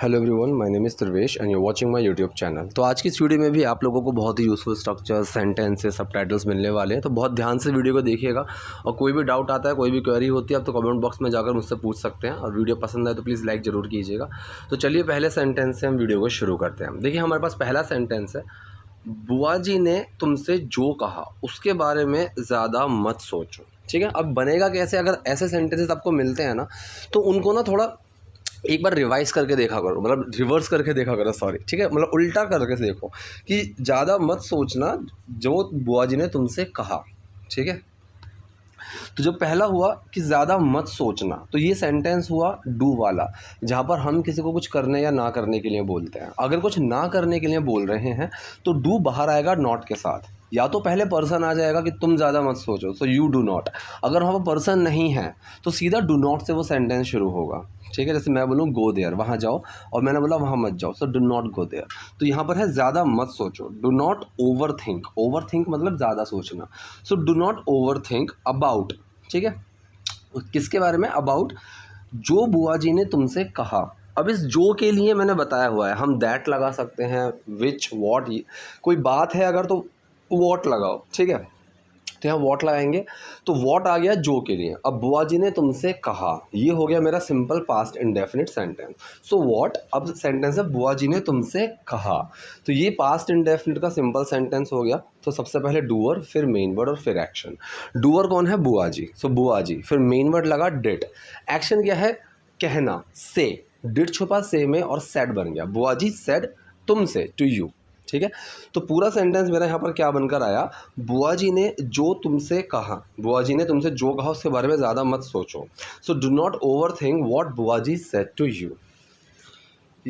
Hello everyone, my name is Dhruvesh and you watching my YouTube channel. तो आज की इस वीडियो में भी आप लोगों को बहुत ही यूज़फुल स्ट्रक्चर, सेंटेंसेस, सबटाइटल्स मिलने वाले हैं। तो बहुत ध्यान से वीडियो को देखिएगा और कोई भी डाउट आता है, कोई भी क्वेरी होती है, आप तो कमेंट बॉक्स में जाकर मुझसे पूछ सकते हैं। और वीडियो पसंद आए तो प्लीज़ लाइक ज़रूर कीजिएगा। तो चलिए पहले सेंटेंस से हम वीडियो को शुरू करते हैं। देखिए हमारे पास पहला सेंटेंस है, बुआ जी ने तुमसे जो कहा उसके बारे में ज़्यादा मत सोचो। ठीक है, अब बनेगा कैसे? अगर ऐसे सेंटेंसेस आपको मिलते हैं ना, तो उनको ना थोड़ा एक बार रिवाइज़ करके देखा करो, मतलब रिवर्स करके देखा करो, सॉरी, ठीक है, मतलब उल्टा करके देखो कि ज़्यादा मत सोचना जो बुआ जी ने तुमसे कहा। ठीक है, तो जब पहला हुआ कि ज़्यादा मत सोचना, तो ये सेंटेंस हुआ डू वाला, जहाँ पर हम किसी को कुछ करने या ना करने के लिए बोलते हैं। अगर कुछ ना करने के लिए बोल रहे हैं तो डू बाहर आएगा नॉट के साथ, या तो पहले पर्सन आ जाएगा कि तुम ज़्यादा मत सोचो, सो यू डू नॉट। अगर वहाँ पर पर्सन नहीं है तो सीधा डू नॉट से वो सेंटेंस शुरू होगा। ठीक है, जैसे मैं बोलूँ गो देयर, वहाँ जाओ, और मैंने बोला वहाँ मत जाओ, so do not go there. तो यहाँ पर है ज़्यादा मत सोचो, do not overthink. Overthink मतलब ज़्यादा सोचना, so do not overthink about. ठीक है, किसके बारे में? अबाउट जो बुआ जी ने तुमसे कहा। अब इस जो के लिए मैंने बताया हुआ है, हम दैट लगा सकते हैं, विच, वॉट, कोई बात है अगर तो वॉट लगाओ। ठीक है, तो यहाँ वॉट लगाएंगे, तो वॉट आ गया जो के लिए। अब बुआ जी ने तुमसे कहा, ये हो गया मेरा simple past indefinite sentence. So what, अब सेंटेंस है बुआ जी ने तुमसे कहा, तो ये पास्ट इंडेफिनिट का सिंपल सेंटेंस हो गया। तो सबसे पहले डूअर, फिर मेन वर्ड और फिर एक्शन। डूअर कौन है? बुआ जी, सो बुआ जी, फिर मेन वर्ड लगा डिड। एक्शन क्या है? कहना, से, डिड छुपा से में और सेड बन गया। बुआ जी सेड तुमसे, टू यू। ठीक है, तो पूरा सेंटेंस मेरा यहाँ पर क्या बनकर आया? बुआ जी ने जो तुमसे कहा, बुआ जी ने तुमसे जो कहा उसके बारे में ज़्यादा मत सोचो, सो do not over think what बुआ जी सेड टू यू।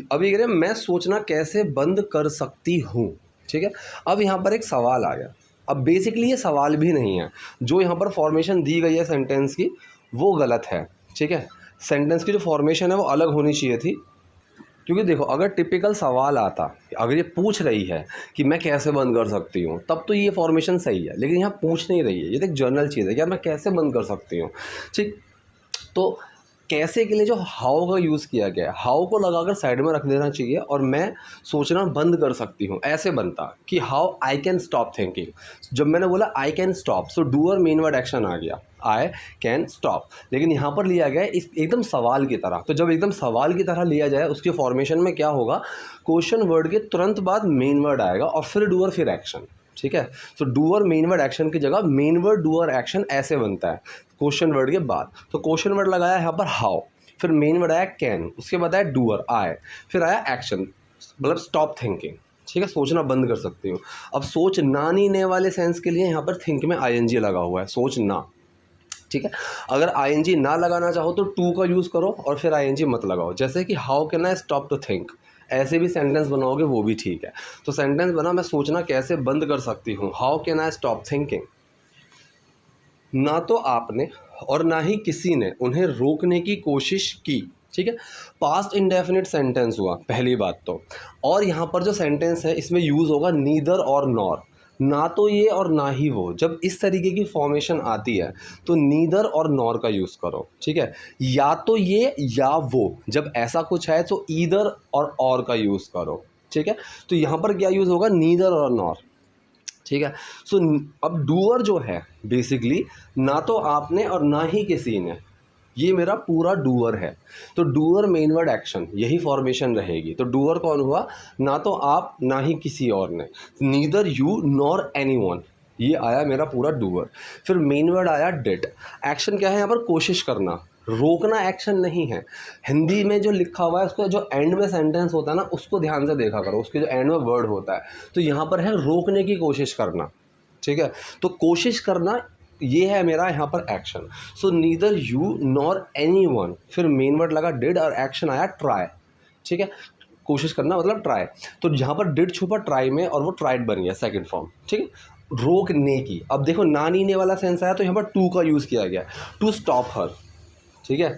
अभी कह रहे मैं सोचना कैसे बंद कर सकती हूँ। ठीक है, अब यहाँ पर एक सवाल आ गया। अब बेसिकली ये सवाल भी नहीं है, जो यहाँ पर फॉर्मेशन दी गई है सेंटेंस की वो गलत है। ठीक है, सेंटेंस की जो फॉर्मेशन है वो अलग होनी चाहिए थी। क्योंकि देखो, अगर टिपिकल सवाल आता, अगर ये पूछ रही है कि मैं कैसे बंद कर सकती हूँ, तब तो ये फॉर्मेशन सही है। लेकिन यहाँ पूछ नहीं रही है, ये तो एक जनरल चीज़ है कि यार मैं कैसे बंद कर सकती हूँ। ठीक, तो कैसे के लिए जो हाउ का यूज़ किया गया है, हाउ को लगाकर साइड में रख देना चाहिए और मैं सोचना बंद कर सकती हूँ ऐसे बनता कि how I can stop thinking. जब मैंने बोला I can stop, so doer main word action आ गया, आई कैन स्टॉप। लेकिन यहाँ पर लिया गया इस एकदम सवाल की तरह। तो जब एकदम सवाल की तरह लिया जाए, उसके फॉर्मेशन में क्या होगा? क्वेश्चन वर्ड के तुरंत बाद मेन वर्ड आएगा और फिर डूअर फिर एक्शन। ठीक है, तो डूअर मेन वर्ड एक्शन की जगह मेन वर्ड डूअर एक्शन ऐसे बनता है क्वेश्चन वर्ड के बाद। तो क्वेश्चन वर्ड लगाया यहाँ पर हाउ, फिर मेन वर्ड आया कैन, उसके बाद आया डूअर आए, फिर आया एक्शन, मतलब स्टॉप थिंकिंग। ठीक है, सोचना बंद कर सकती हूँ। अब सोच ना नीने वाले सेंस के लिए यहाँ पर थिंक में आईएनजी लगा हुआ है, सोच ना। ठीक है, अगर आईएनजी ना लगाना चाहो तो टू का यूज़ करो और फिर आईएनजी मत लगाओ। जैसे कि how can I stop to think, ऐसे भी सेंटेंस बनाओगे वो भी ठीक है। तो सेंटेंस बना मैं सोचना कैसे बंद कर सकती हूँ, how can I stop thinking. ना तो आपने और ना ही किसी ने उन्हें रोकने की कोशिश की। ठीक है, पास्ट इंडेफिनिट सेंटेंस हुआ पहली बात तो। और यहाँ पर जो सेंटेंस है इसमें यूज़ होगा नीदर और नॉर, ना तो ये और ना ही वो। जब इस तरीके की फॉर्मेशन आती है तो नीदर और नॉर का यूज़ करो। ठीक है, या तो ये या वो, जब ऐसा कुछ है तो ईदर और का यूज़ करो। ठीक है, तो यहाँ पर क्या यूज़ होगा? नीदर और नॉर। ठीक है, सो अब डूअर जो है बेसिकली ना तो आपने और ना ही किसी ने, ये मेरा पूरा डूअर है। तो डूअर मेन वर्ड एक्शन, यही फॉर्मेशन रहेगी। तो डूअर कौन हुआ? ना तो आप ना ही किसी और ने, नीदर यू नॉर एनीवन, ये आया मेरा पूरा डूअर। फिर मेन वर्ड आया डिड। एक्शन क्या है यहाँ पर? कोशिश करना, रोकना एक्शन नहीं है। हिंदी में जो लिखा हुआ है उसका जो एंड में सेंटेंस होता है ना, उसको ध्यान से देखा करो, उसके जो एंड में वर्ड होता है। तो यहाँ पर है रोकने की कोशिश करना। ठीक है, तो कोशिश करना ये है मेरा यहाँ पर action. So neither you nor any one, फिर मेन वर्ड लगा डिड और एक्शन आया ट्राई। ठीक है, कोशिश करना मतलब ट्राई। तो यहाँ पर डिड छुपा ट्राई में और वो ट्राइड बन गया सेकंड फॉर्म। ठीक है, रोकने की। अब देखो ना नीने वाला सेंस आया तो यहाँ पर टू का यूज़ किया गया, टू स्टॉप हर। ठीक है,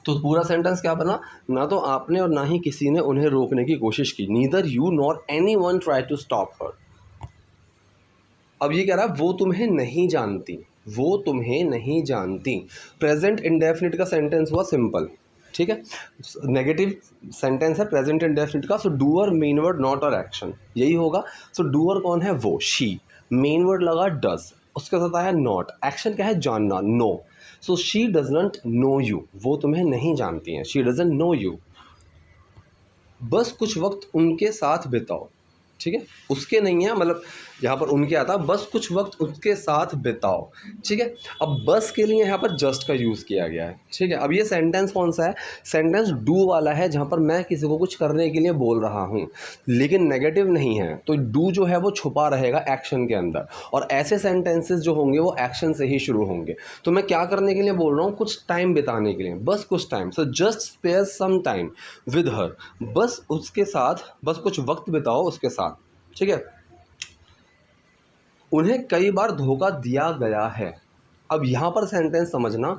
तो पूरा सेंटेंस क्या बना? ना तो आपने और ना ही किसी ने उन्हें रोकने की कोशिश की, neither you nor anyone try to stop her. अब ये कह रहा है वो तुम्हें नहीं जानती, वो तुम्हें नहीं जानती। प्रेजेंट इंडेफिनिट का सेंटेंस हुआ सिंपल, ठीक है। नेगेटिव सेंटेंस है प्रेजेंट इंडेफिनिट का, so doer main word not और एक्शन, यही होगा। सो डूअर कौन है, वो, शी, मेन वर्ड लगा डज, उसके साथ आया नॉट, एक्शन क्या है, जानना, know. So she doesn't know you, वो तुम्हें नहीं जानती हैं, शी डजंट नो यू। बस कुछ वक्त उनके साथ बिताओ, ठीक है, उसके नहीं है, मतलब यहाँ पर उनके आता, बस कुछ वक्त उसके साथ बिताओ, ठीक है। अब बस के लिए यहाँ पर जस्ट का यूज़ किया गया है, ठीक है। अब ये सेंटेंस कौन सा है, सेंटेंस डू वाला है, जहाँ पर मैं किसी को कुछ करने के लिए बोल रहा हूँ, लेकिन नेगेटिव नहीं है, तो डू जो है वो छुपा रहेगा एक्शन के अंदर, और ऐसे सेंटेंसेस जो होंगे वो एक्शन से ही शुरू होंगे। तो मैं क्या करने के लिए बोल रहा हूँ, कुछ टाइम बिताने के लिए, बस कुछ time, so just spare some time with her, बस उसके साथ, बस कुछ वक्त बिताओ उसके साथ, ठीक है। उन्हें कई बार धोखा दिया गया है। अब यहाँ पर सेंटेंस समझना,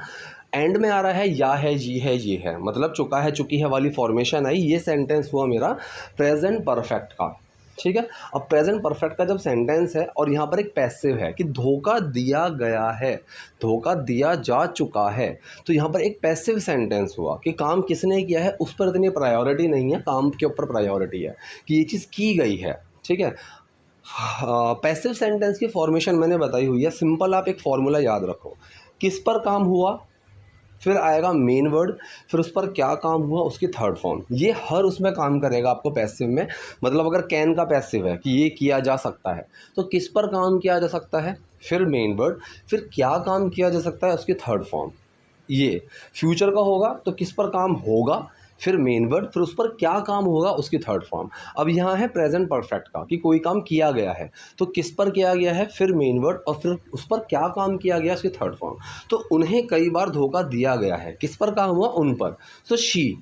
एंड में आ रहा है या है, जी है, ये है, मतलब चुका है, चुकी है वाली फॉर्मेशन आई, ये सेंटेंस हुआ मेरा प्रेजेंट परफेक्ट का, ठीक है। अब प्रेजेंट परफेक्ट का जब सेंटेंस है और यहाँ पर एक पैसिव है कि धोखा दिया गया है, धोखा दिया जा चुका है, तो यहाँ पर एक पैसिव सेंटेंस हुआ कि काम किसने किया है उस पर इतनी प्रायोरिटी नहीं है, काम के ऊपर प्रायोरिटी है कि ये चीज़ की गई है, ठीक है। पैसिव सेंटेंस की फॉर्मेशन मैंने बताई हुई है, सिंपल आप एक फॉर्मूला याद रखो, किस पर काम हुआ, फिर आएगा मेन वर्ड, फिर उस पर क्या काम हुआ उसकी थर्ड फॉर्म, ये हर उसमें काम करेगा आपको पैसिव में। मतलब अगर कैन का पैसिव है कि ये किया जा सकता है, तो किस पर काम किया जा सकता है, फिर मेन वर्ड, फिर क्या काम किया जा सकता है उसकी थर्ड फॉर्म। ये फ्यूचर का होगा तो किस पर काम होगा, फिर मेन वर्ड, फिर उस पर क्या काम होगा उसकी थर्ड फॉर्म। अब यहाँ है प्रेजेंट परफेक्ट का कि कोई काम किया गया है, तो किस पर किया गया है, फिर मेन वर्ड, और फिर उस पर क्या काम किया गया उसकी थर्ड फॉर्म। तो उन्हें कई बार धोखा दिया गया है, किस पर काम हुआ, उन पर। सो शी,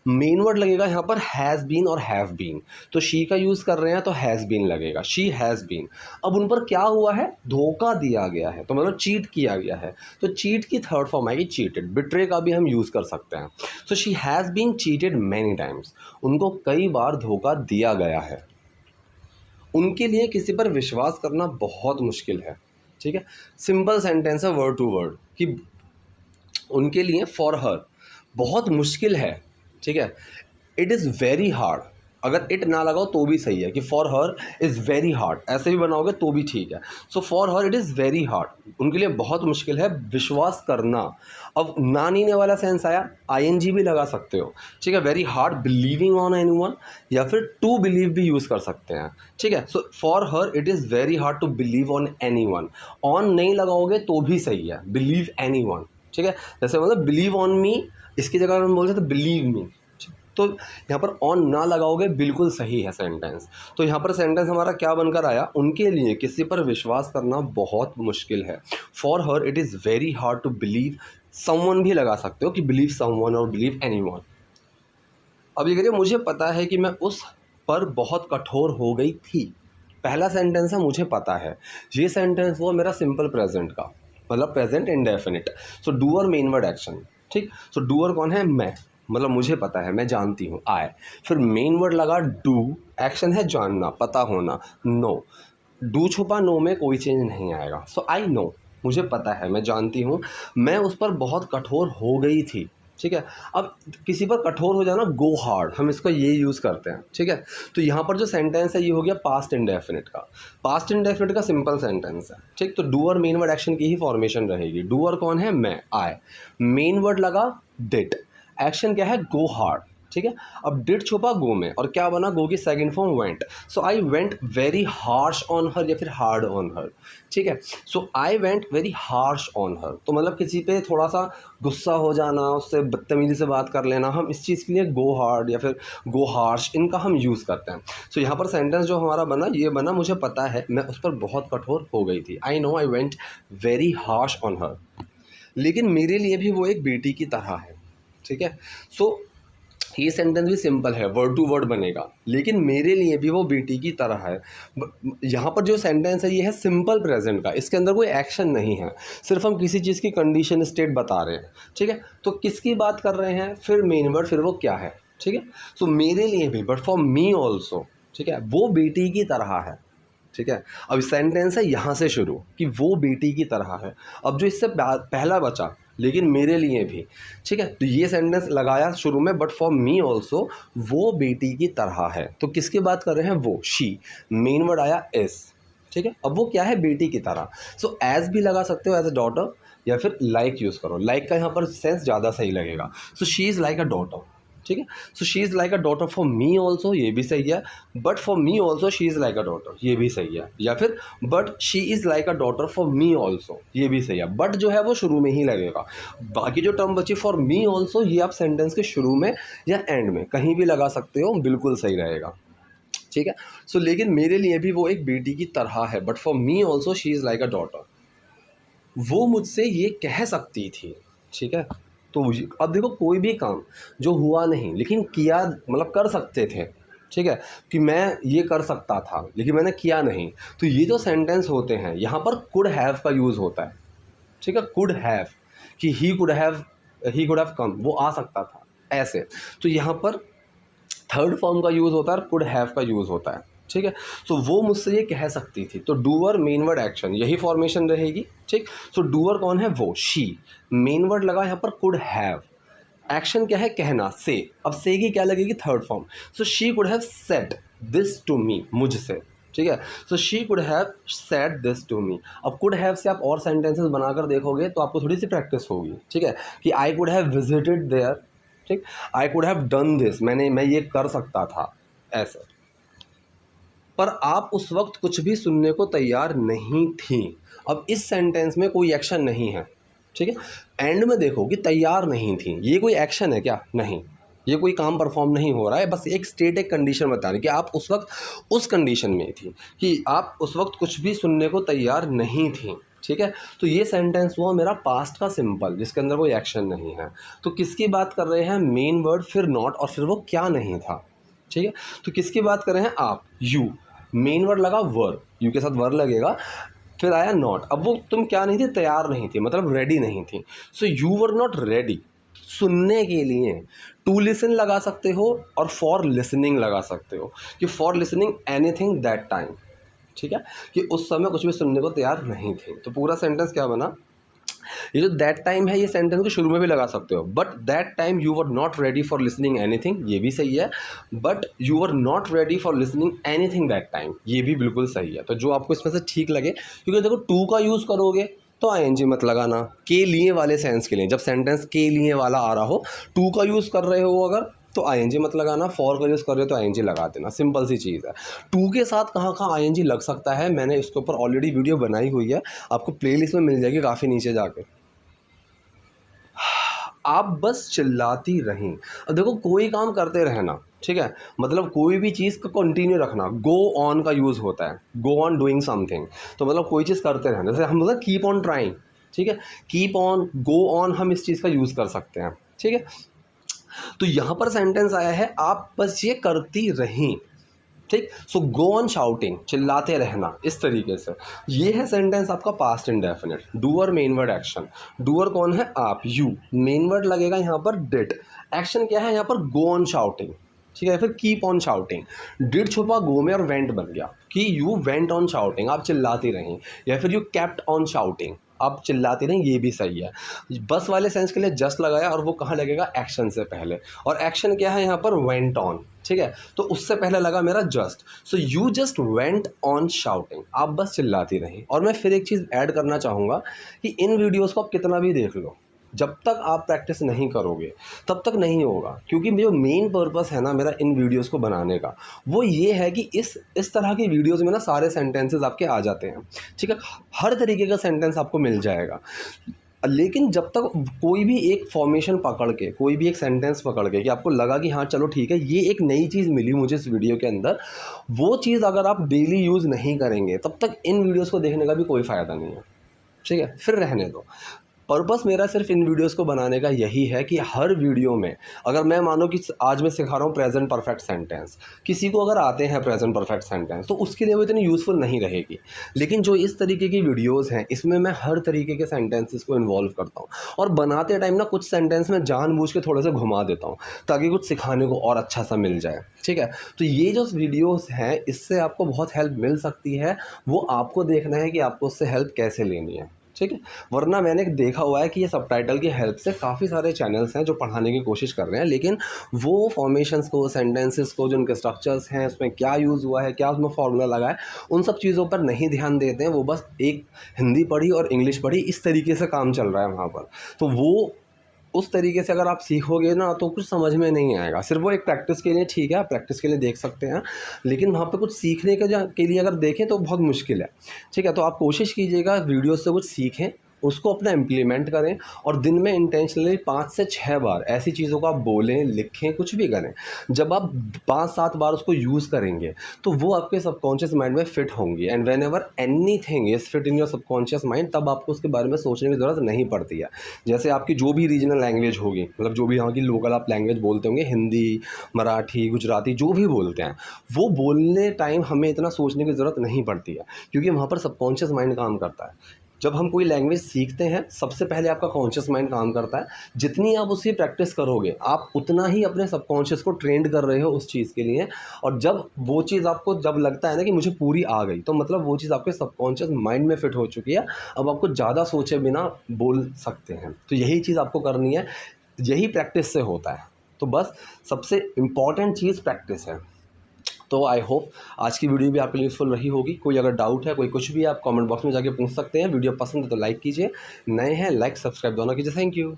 मेन वर्ड लगेगा यहाँ पर हैज़ बीन और हैव बीन, तो शी का यूज़ कर रहे हैं तो हैज़ बीन लगेगा, शी हैज़ बीन। अब उन पर क्या हुआ है, धोखा दिया गया है, तो मतलब चीट किया गया है, तो चीट की थर्ड फॉर्म आएगी चीटेड, बिट्रे का भी हम यूज़ कर सकते हैं। So she has been cheated many times, उनको कई बार धोखा दिया गया है। उनके लिए किसी पर विश्वास करना बहुत मुश्किल है, ठीक है। सिंपल सेंटेंस है वर्ड टू वर्ड कि उनके लिए फॉर हर बहुत मुश्किल है, ठीक है। इट इज़ वेरी हार्ड, अगर इट ना लगाओ तो भी सही है कि for her is very hard, ऐसे भी बनाओगे तो भी ठीक है। So for her it is very hard, उनके लिए बहुत मुश्किल है विश्वास करना। अब ना नीने वाला सेंस आया, आईएनजी भी लगा सकते हो, ठीक है। Very hard believing on anyone, या फिर टू बिलीव भी यूज़ कर सकते हैं, ठीक है। So for her it is very hard to believe on anyone, on नहीं लगाओगे तो भी सही है, बिलीव एनीवन, ठीक है। जैसे मतलब बिलीव ऑन मी, इसकी जगह हम बोल सकते बिलीव मी, तो यहाँ पर ऑन ना लगाओगे बिल्कुल सही है सेंटेंस। तो यहाँ पर सेंटेंस हमारा क्या बनकर आया, उनके लिए किसी पर विश्वास करना बहुत मुश्किल है। For her it is very hard to believe someone भी लगा सकते हो कि बिलीव समवन और बिलीव एनीवन। अब ये करिए, मुझे पता है कि मैं उस पर बहुत कठोर हो गई थी। पहला सेंटेंस है मुझे पता है, ये सेंटेंस वो मेरा सिंपल प्रेजेंट का, मतलब प्रेजेंट इंडेफिनिट। सो डूअर मेन वर्ड एक्शन, ठीक। सो डूअर कौन है, मैं, मतलब मुझे पता है, मैं जानती हूँ, आई। फिर मेन वर्ड लगा डू, एक्शन है जानना, पता होना, नो, डू छुपा, नो में कोई चेंज नहीं आएगा। सो आई नो, मुझे पता है, मैं जानती हूँ, मैं उस पर बहुत कठोर हो गई थी, ठीक है। अब किसी पर कठोर हो जाना, गो हार्ड, हम इसका ये यूज़ करते हैं, ठीक है। तो यहाँ पर जो सेंटेंस है ये हो गया पास्ट इंडेफिनिट का, पास्ट इंडेफिनिट का सिंपल सेंटेंस है, ठीक। तो डू और मेन वर्ड एक्शन की ही फॉर्मेशन रहेगी। डूअर कौन है, मैं, आई, मेन वर्ड लगा डिड, एक्शन क्या है, गो हार्ड, ठीक है। अब डिड छुपा गो में, और क्या बना, गो की second form went. So I went very harsh on her, या फिर हार्ड ऑन हर, ठीक है। So I went very harsh on her, तो मतलब किसी पे थोड़ा सा गुस्सा हो जाना, उससे बदतमीजी से बात कर लेना, हम इस चीज़ के लिए गो हार्ड या फिर गो हार्श, इनका हम यूज़ करते हैं। सो यहाँ पर सेंटेंस जो हमारा बना, ये बना मुझे पता है मैं उस पर बहुत कठोर हो गई थी, I know I went very harsh on हर। लेकिन मेरे लिए भी वो एक बेटी की तरह है, ठीक है। सो ये सेंटेंस भी सिंपल है, वर्ड टू वर्ड बनेगा, लेकिन मेरे लिए भी वो बेटी की तरह है। यहाँ पर जो सेंटेंस है ये है सिंपल प्रेजेंट का, इसके अंदर कोई एक्शन नहीं है, सिर्फ हम किसी चीज़ की कंडीशन स्टेट बता रहे हैं, ठीक है। तो किसकी बात कर रहे हैं, फिर मेन वर्ड, फिर वो क्या है, ठीक है। सो मेरे लिए भी, बट फॉर मी ऑल्सो, ठीक है, वो बेटी की तरह है, ठीक है। अब सेंटेंस है यहाँ से शुरू कि वो बेटी की तरह है। अब जो इससे पहला बचा लेकिन मेरे लिए भी, ठीक है। तो ये सेंटेंस लगाया शुरू में, बट फॉर मी ऑल्सो, वो बेटी की तरह है। तो किसकी बात कर रहे हैं? वो, शी। मेन वर्ड आया इज, ठीक है। अब वो क्या है? बेटी की तरह। सो एज भी लगा सकते हो, एज अ डॉटर, या फिर लाइक यूज़ करो। लाइक का यहाँ पर सेंस ज़्यादा सही लगेगा। So she is like a daughter, ठीक है। So she is like a daughter for me also, ये भी सही है। But for me also she is like a daughter, ये भी सही है। या फिर but she is like a daughter for me also, ये भी सही है। बट जो है वो शुरू में ही लगेगा। बाकी जो टर्म बची फॉर मी ऑल्सो, ये आप सेंटेंस के शुरू में या एंड में कहीं भी लगा सकते हो, बिल्कुल सही रहेगा, ठीक है। सो लेकिन मेरे लिए भी वो एक बेटी की तरह है, but for me also she is like a daughter. वो मुझसे ये कह सकती थी, ठीक है। तो अब देखो, कोई भी काम जो हुआ नहीं लेकिन किया, मतलब कर सकते थे, ठीक है, कि मैं ये कर सकता था लेकिन मैंने किया नहीं, तो ये जो सेंटेंस होते हैं यहाँ पर कुड हैव का यूज़ होता है, ठीक है। कुड हैव, कि ही कुड हैव कम, वो आ सकता था, ऐसे। तो यहाँ पर थर्ड फॉर्म का यूज़ होता है और कुड हैव का यूज़ होता है, ठीक है। सो वो मुझसे ये कह सकती थी, तो डूअर मेन वर्ड एक्शन, यही फॉर्मेशन रहेगी, ठीक। सो डूअर कौन है? वो, शी। मेन वर्ड लगा यहाँ पर कुड हैव, एक्शन क्या है? कहना, से। अब से की क्या लगेगी? Third form. So she could have said this to me, मुझसे, ठीक है। So she could have said this to me. अब कुड हैव से आप और सेंटेंसेस बनाकर देखोगे तो आपको थोड़ी सी प्रैक्टिस होगी, ठीक है, कि I could have visited there, ठीक। I could have done this, मैं ये कर सकता था, ऐसे। पर आप उस वक्त कुछ भी सुनने को तैयार नहीं थी। अब इस सेंटेंस में कोई एक्शन नहीं है, ठीक है। एंड में देखो कि तैयार नहीं थी, ये कोई एक्शन है क्या? नहीं, ये कोई काम परफॉर्म नहीं हो रहा है, बस एक स्टेट, एक कंडीशन बता रही कि आप उस वक्त उस कंडीशन में थी, कि आप उस वक्त कुछ भी सुनने को तैयार नहीं थी, ठीक है। तो ये सेंटेंस हुआ मेरा पास्ट का सिंपल, जिसके अंदर कोई एक्शन नहीं है। तो किसकी बात कर रहे हैं? मेन वर्ड, फिर नॉट, और फिर वो क्या नहीं था, ठीक है। तो किसकी बात कर रहे हैं? आप, यू। मेन वर्ड लगा वर, यू के साथ वर लगेगा, फिर आया नॉट। अब वो तुम क्या नहीं थी? तैयार नहीं थी, मतलब रेडी नहीं थी। So you were not ready सुनने के लिए। टू लिसन लगा सकते हो और फॉर लिसनिंग लगा सकते हो, कि for listening anything that time, ठीक है, कि उस समय कुछ भी सुनने को तैयार नहीं थे। तो पूरा सेंटेंस क्या बना? ये जो दैट टाइम है, ये सेंटेंस के शुरू में भी लगा सकते हो, but that time you were not ready for listening anything, ये भी सही है। But you were not ready for listening anything that time, ये भी बिल्कुल सही है। तो जो आपको इसमें से ठीक लगे, क्योंकि देखो टू का यूज़ करोगे तो आईएनजी मत लगाना, के लिए वाले सेंस के लिए, जब सेंटेंस के लिए वाला आ रहा हो, टू का यूज़ कर रहे हो अगर, तो आईएनजी मत लगाना। फॉर का यूज़ कर रहे हो तो आईएनजी लगा देना, सिंपल सी चीज़ है। टू के साथ कहाँ कहाँ आईएनजी लग सकता है, मैंने इसके ऊपर ऑलरेडी वीडियो बनाई हुई है, आपको प्लेलिस्ट में मिल जाएगी काफ़ी नीचे जाके। आप बस चिल्लाती रहीं। अब देखो, कोई काम करते रहना, ठीक है, मतलब कोई भी चीज़ को कंटिन्यू रखना, गो ऑन का यूज़ होता है, गो ऑन डूइंग समथिंग। तो मतलब कोई चीज़ करते रहना, जैसे हम बोलते हैं कीप ऑन ट्राइंग, ठीक है, कीप ऑन, गो ऑन, हम इस चीज़ का यूज़ कर सकते हैं, ठीक है। तो यहाँ पर सेंटेंस आया है, आप बस ये करती रहीं, ठीक। सो गो ऑन शाउटिंग, चिल्लाते रहना, इस तरीके से। ये है सेंटेंस आपका past indefinite. Doer main word action, doer कौन है? आप, यू। मेन वर्ड लगेगा यहाँ पर डिड, एक्शन क्या है यहाँ पर? गो ऑन शाउटिंग, ठीक है। फिर कीप ऑन शाउटिंग, डिड छुपा गो में और वेंट बन गया, कि यू वेंट ऑन शाउटिंग, आप चिल्लाती रहीं। या फिर यू केप्ट ऑन शाउटिंग, आप चिल्लाती रहीं, ये भी सही है। बस वाले सेंस के लिए जस्ट लगाया, और वो कहाँ लगेगा? एक्शन से पहले। और एक्शन क्या है यहाँ पर? वेंट ऑन, ठीक है। तो उससे पहले लगा मेरा just. So you just went on shouting, आप बस चिल्लाती रहीं। और मैं फिर एक चीज़ ऐड करना चाहूँगा कि इन वीडियोज़ को आप कितना भी देख लो, जब तक आप प्रैक्टिस नहीं करोगे तब तक नहीं होगा। क्योंकि जो मेन पर्पस है ना मेरा इन वीडियोस को बनाने का, वो ये है कि इस तरह की वीडियोस में ना सारे सेंटेंसेस आपके आ जाते हैं, ठीक है, हर तरीके का सेंटेंस आपको मिल जाएगा। लेकिन जब तक कोई भी एक फॉर्मेशन पकड़ के, कोई भी एक सेंटेंस पकड़ के, कि आपको लगा कि हाँ चलो ठीक है, ये एक नई चीज़ मिली मुझे इस वीडियो के अंदर, वो चीज़ अगर आप डेली यूज़ नहीं करेंगे तब तक इन वीडियोज़ को देखने का भी कोई फ़ायदा नहीं है, ठीक है। फिर रहने दो। पर्पस मेरा सिर्फ इन वीडियोस को बनाने का यही है कि हर वीडियो में, अगर मैं मानो कि आज मैं सिखा रहा हूँ प्रेजेंट परफेक्ट सेंटेंस, किसी को अगर आते हैं प्रेजेंट परफेक्ट सेंटेंस तो उसके लिए वो इतनी यूज़फुल नहीं रहेगी। लेकिन जो इस तरीके की वीडियोस हैं, इसमें मैं हर तरीके के सेंटेंसेस को इन्वॉल्व करता हूँ, और बनाते टाइम ना कुछ सेंटेंस में जानबूझ के थोड़े से घुमा देता हूँ, ताकि कुछ सिखाने को और अच्छा सा मिल जाए, ठीक है। तो ये जो वीडियोज़ हैं, इससे आपको बहुत हेल्प मिल सकती है, वो आपको देखना है कि आपको उससे हेल्प कैसे लेनी है, ठीक है। वरना मैंने देखा हुआ है कि ये सबटाइटल की हेल्प से काफ़ी सारे चैनल्स हैं जो पढ़ाने की कोशिश कर रहे हैं, लेकिन वो फॉर्मेशंस को, सेंटेंसेस को, जो उनके स्ट्रक्चर्स हैं, उसमें क्या यूज़ हुआ है, क्या उसमें फार्मूला लगा है, उन सब चीज़ों पर नहीं ध्यान देते हैं। वो बस एक हिंदी पढ़ी और इंग्लिश पढ़ी, इस तरीके से काम चल रहा है वहाँ पर। तो वो उस तरीके से अगर आप सीखोगे ना तो कुछ समझ में नहीं आएगा। सिर्फ वो एक प्रैक्टिस के लिए ठीक है, आप प्रैक्टिस के लिए देख सकते हैं, लेकिन वहाँ पे कुछ सीखने के लिए अगर देखें तो बहुत मुश्किल है। ठीक है, तो आप कोशिश कीजिएगा वीडियो से कुछ सीखें, उसको अपना इम्प्लीमेंट करें और दिन में इंटेंशनली 5 से 6 बार ऐसी चीज़ों को आप बोलें, लिखें, कुछ भी करें। जब आप 5-7 बार उसको यूज़ करेंगे तो वो आपके सबकॉन्शियस माइंड में फिट होंगी, and when ever anything is fit in your subconscious mind, तब आपको उसके बारे में सोचने की ज़रूरत नहीं पड़ती है। जैसे आपकी जो भी रीजनल लैंग्वेज होगी, मतलब जो भी यहाँ की लोकल आप लैंग्वेज बोलते होंगे, हिंदी, मराठी, गुजराती, जो भी बोलते हैं, वो बोलने टाइम हमें इतना सोचने की ज़रूरत नहीं पड़ती है, क्योंकि वहाँ पर सबकॉन्शियस माइंड काम करता है। जब हम कोई लैंग्वेज सीखते हैं, सबसे पहले आपका कॉन्शियस माइंड काम करता है। जितनी आप उसकी प्रैक्टिस करोगे, आप उतना ही अपने सबकॉन्शियस को ट्रेंड कर रहे हो उस चीज़ के लिए। और जब वो चीज़ आपको जब लगता है ना कि मुझे पूरी आ गई, तो मतलब वो चीज़ आपके सबकॉन्शियस माइंड में फिट हो चुकी है। अब आपको ज़्यादा सोचे बिना बोल सकते हैं। तो यही चीज़ आपको करनी है, यही प्रैक्टिस से होता है। तो बस सबसे इम्पॉर्टेंट चीज़ प्रैक्टिस है। तो आई होप आज की वीडियो भी आपके लिए यूज़फुल रही होगी। कोई अगर डाउट है, कोई कुछ भी, आप कमेंट बॉक्स में जाके पूछ सकते हैं। वीडियो पसंद है तो लाइक कीजिए, नए हैं लाइक सब्सक्राइब दोनों कीजिए। Thank you.